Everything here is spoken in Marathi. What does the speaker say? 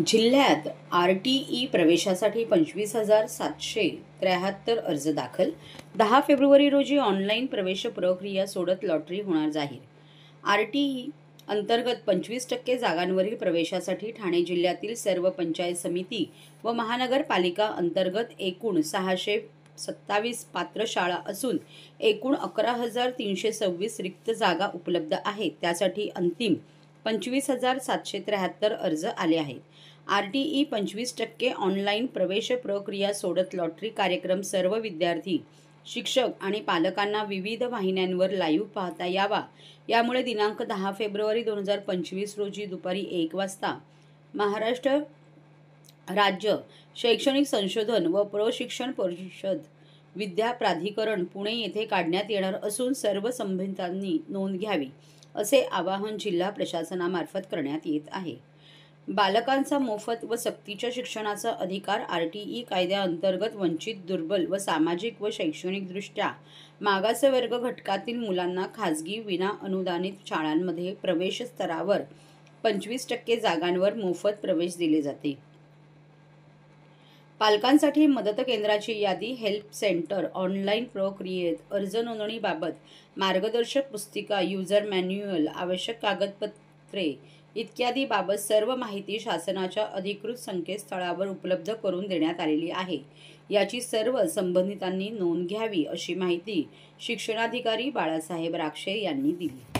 जिल्ह्यात आर.टी.ई प्रवेशासाठी 25,773 अर्ज दाखल. 10 फेब्रुवारी रोजी ऑनलाईन प्रवेश प्रक्रिया सोडत लॉटरी होणार जाहीर. आर.टी.ई अंतर्गत 25% जागांवरील प्रवेशासाठी ठाणे जिल्ह्यातील सर्व पंचायत समिती व महानगरपालिका अंतर्गत एकूण 627 पात्र शाळा असून एकूण 11,326 रिक्त जागा उपलब्ध आहेत. त्यासाठी अंतिम 25,773 अर्ज आले आहेत. आर.टी.ई 25% ऑनलाईन प्रवेश प्रक्रिया सोडत लॉटरी कार्यक्रम सर्व विद्यार्थी, शिक्षक आणि पालकांना विविध वाहिन्यांवर लाईव्ह पाहता यावा. यामुळे दिनांक 10 फेब्रुवारी 2025 रोजी दुपारी 1 वाजता महाराष्ट्र राज्य शैक्षणिक संशोधन व प्रशिक्षण परिषद विद्या प्राधिकरण पुणे येथे काढण्यात येणार असून सर्व संबंधितांनी नोंद घ्यावी, असे आवाहन जिल्हा प्रशासनामार्फत करण्यात येत आहे. बालकांचा मोफत व सक्तीच्या शिक्षणाचा अधिकार आर.टी.ई कायद्याअंतर्गत वंचित, दुर्बल व सामाजिक व शैक्षणिकदृष्ट्या मागासवर्ग घटकातील मुलांना खाजगी विनाअनुदानित शाळांमध्ये प्रवेश स्तरावर 25% जागांवर मोफत प्रवेश दिले जाते. पालकांसाठी मदत केंद्राची यादी, हेल्प सेंटर, ऑनलाईन प्रक्रियेत अर्ज नोंदणीबाबत मार्गदर्शक पुस्तिका, युजर मॅन्युअल, आवश्यक कागदपत्रे इत्यादी बाबत सर्व माहिती शासनाच्या अधिकृत संकेतस्थळावर उपलब्ध करून देण्यात आलेली आहे. याची सर्व संबंधितांनी नोंद घ्यावी, अशी माहिती शिक्षणाधिकारी बाळासाहेब राक्षे यांनी दिली.